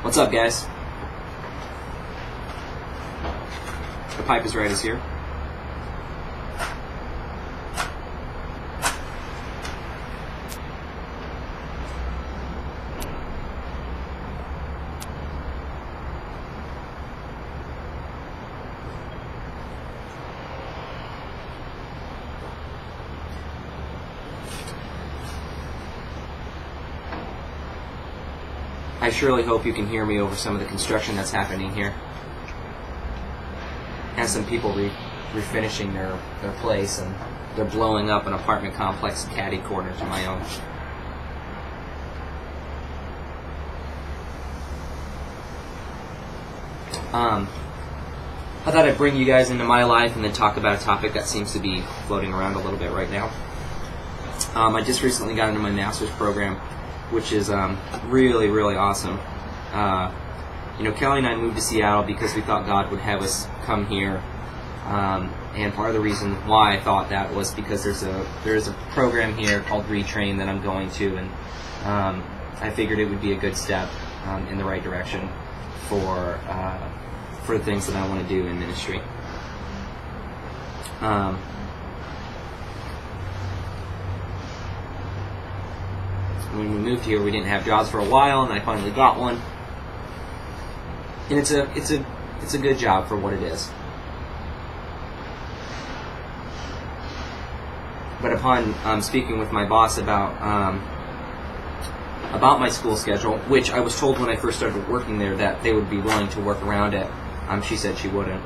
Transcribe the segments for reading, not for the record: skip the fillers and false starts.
What's up, guys? The Pipe is Right is here. I surely hope you can hear me over some of the construction that's happening here. And some people refinishing their place, and they're blowing up an apartment complex catty corner to my own. I thought I'd bring you guys into my life and then talk about a topic that seems to be floating around a little bit right now. I just recently got into my master's program, which is really, really awesome. Kelly and I moved to Seattle because we thought God would have us come here, and part of the reason why I thought that was because there's a program here called Retrain that I'm going to, and I figured it would be a good step in the right direction for the things that I want to do in ministry. When we moved here, we didn't have jobs for a while, and I finally got one. And it's a good job for what it is. But upon speaking with my boss about my school schedule, which I was told when I first started working there that they would be willing to work around it, she said she wouldn't.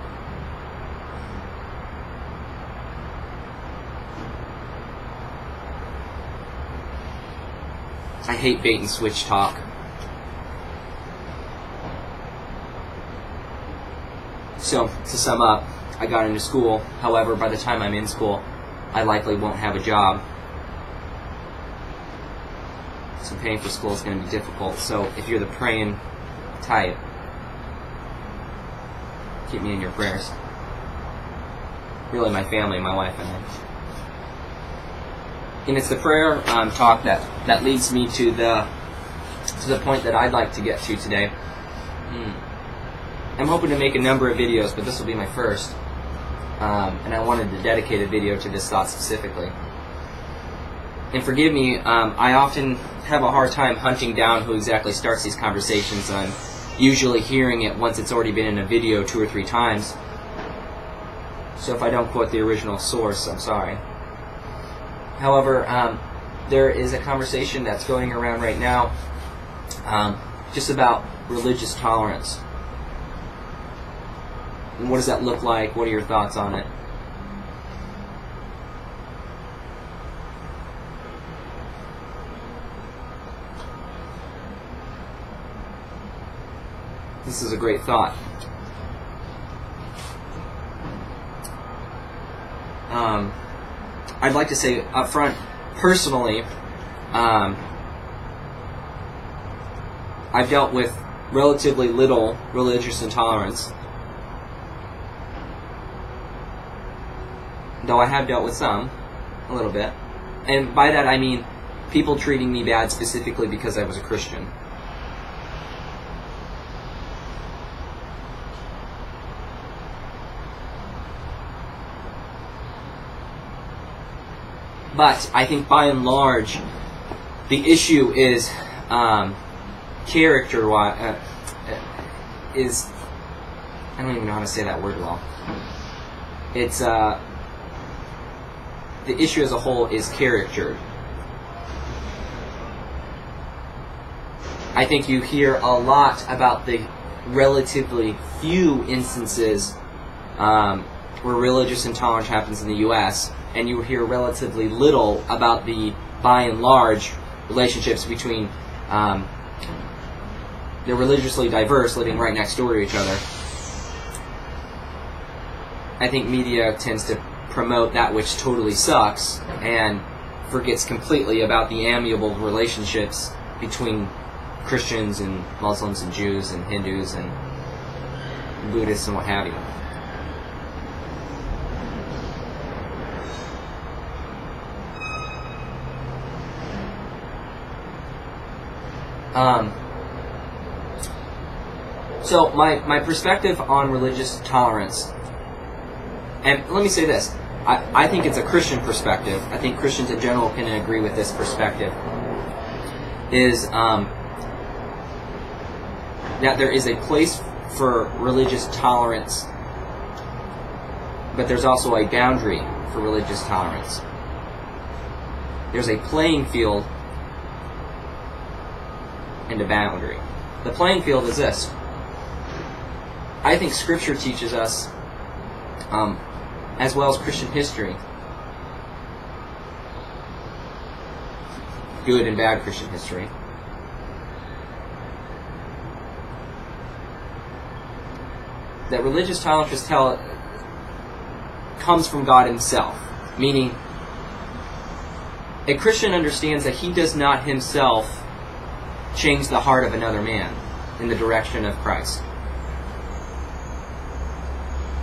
I hate bait and switch talk. So, to sum up, I got into school. However, by the time I'm in school, I likely won't have a job. So paying for school is going to be difficult. So if you're the praying type, keep me in your prayers. Really, my family, my wife and I. And it's the prayer talk that leads me to the point that I'd like to get to today. I'm hoping to make a number of videos, but this will be my first. And I wanted to dedicate a video to this thought specifically. And forgive me, I often have a hard time hunting down who exactly starts these conversations. I'm usually hearing it once it's already been in a video 2 or 3 times. So if I don't quote the original source, I'm sorry. However, there is a conversation that's going around right now just about religious tolerance. And what does that look like? What are your thoughts on it? This is a great thought. I'd like to say up front, personally, I've dealt with relatively little religious intolerance, though I have dealt with some, a little bit. And by that I mean people treating me bad specifically because I was a Christian. But I think by and large, the issue is character-wise. I don't even know how to say that word well. It's the issue as a whole is character. I think you hear a lot about the relatively few instances where religious intolerance happens in the U.S., and you hear relatively little about the, by and large, relationships between the religiously diverse living right next door to each other. I think media tends to promote that which totally sucks and forgets completely about the amiable relationships between Christians and Muslims and Jews and Hindus and Buddhists and what have you. So my perspective on religious tolerance, and let me say this, I think it's a Christian perspective. I think Christians in general can agree with this perspective, is that there is a place for religious tolerance, but there's also a boundary for religious tolerance. There's a playing field and a boundary. The playing field is this. I think Scripture teaches us, as well as Christian history, good and bad Christian history, that religious tolerance comes from God Himself. Meaning, a Christian understands that he does not himself change the heart of another man in the direction of Christ.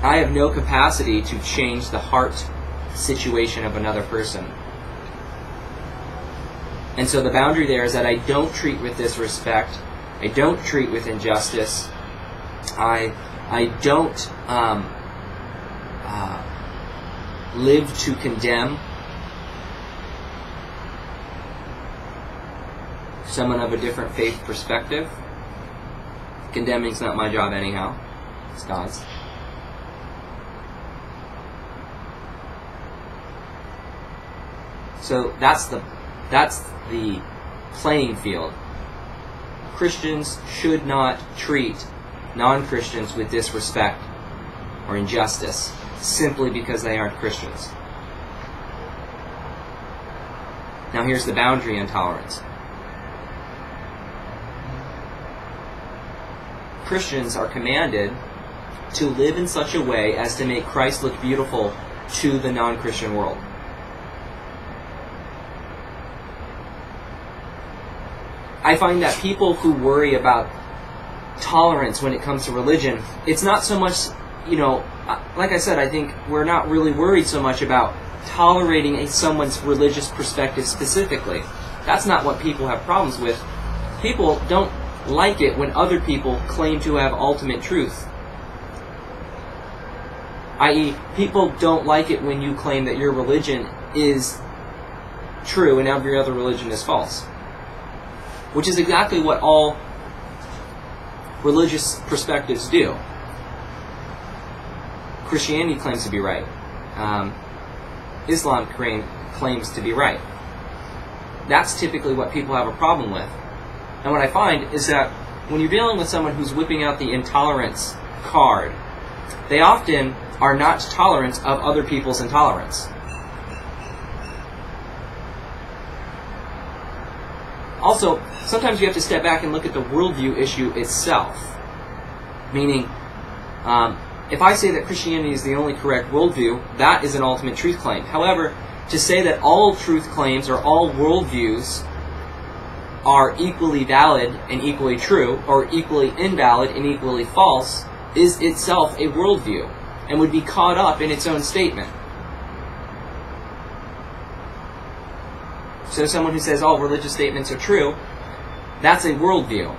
I have no capacity to change the heart situation of another person. And so the boundary there is that I don't treat with disrespect. I don't treat with injustice. I don't live to condemn someone of a different faith perspective. Condemning's not my job anyhow. It's God's. So that's the playing field. Christians should not treat non-Christians with disrespect or injustice simply because they aren't Christians. Now here's the boundary on tolerance. Christians are commanded to live in such a way as to make Christ look beautiful to the non-Christian world. I find that people who worry about tolerance when it comes to religion, it's not so much, like I said, I think we're not really worried so much about tolerating someone's religious perspective specifically. That's not what people have problems with. People don't like it when other people claim to have ultimate truth. I.e., people don't like it when you claim that your religion is true and every other religion is false. Which is exactly what all religious perspectives do. Christianity claims to be right. Islam claims to be right. That's typically what people have a problem with. And what I find is that when you're dealing with someone who's whipping out the intolerance card, they often are not tolerant of other people's intolerance. Also, sometimes you have to step back and look at the worldview issue itself. Meaning, if I say that Christianity is the only correct worldview, that is an ultimate truth claim. However, to say that all truth claims or all worldviews are equally valid and equally true, or equally invalid and equally false, is itself a worldview, and would be caught up in its own statement. So someone who says all religious statements are true, that's a worldview.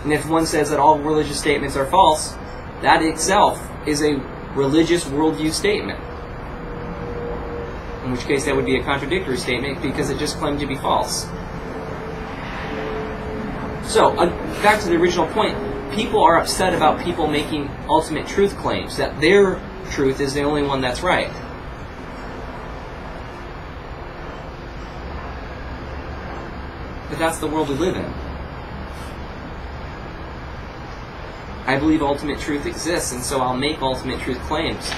And if one says that all religious statements are false, that itself is a religious worldview statement. In which case that would be a contradictory statement because it just claimed to be false. So, back to the original point, people are upset about people making ultimate truth claims, that their truth is the only one that's right. But that's the world we live in. I believe ultimate truth exists, and so I'll make ultimate truth claims.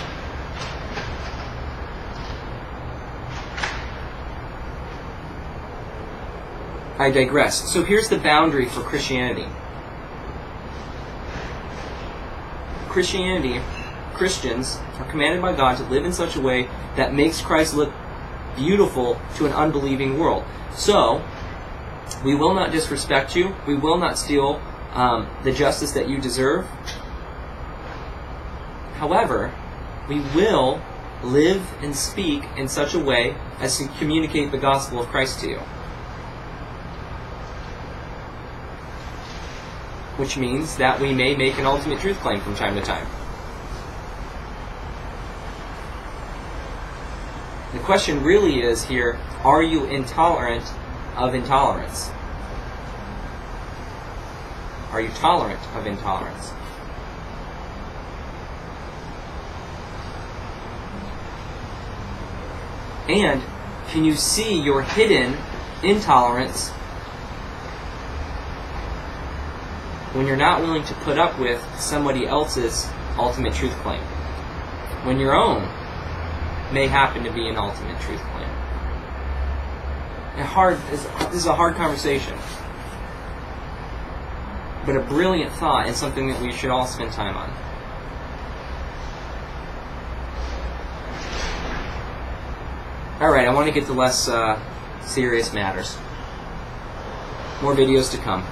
I digress. So here's the boundary for Christianity. Christians are commanded by God to live in such a way that makes Christ look beautiful to an unbelieving world. So, we will not disrespect you. We will not steal the justice that you deserve. However, we will live and speak in such a way as to communicate the gospel of Christ to you. which means that we may make an ultimate truth claim from time to time. The question really is here, are you intolerant of intolerance? Are you tolerant of intolerance? And can you see your hidden intolerance when you're not willing to put up with somebody else's ultimate truth claim, when your own may happen to be an ultimate truth claim? This is a hard conversation, but a brilliant thought and something that we should all spend time on. Alright, I want to get to less serious matters. More videos to come.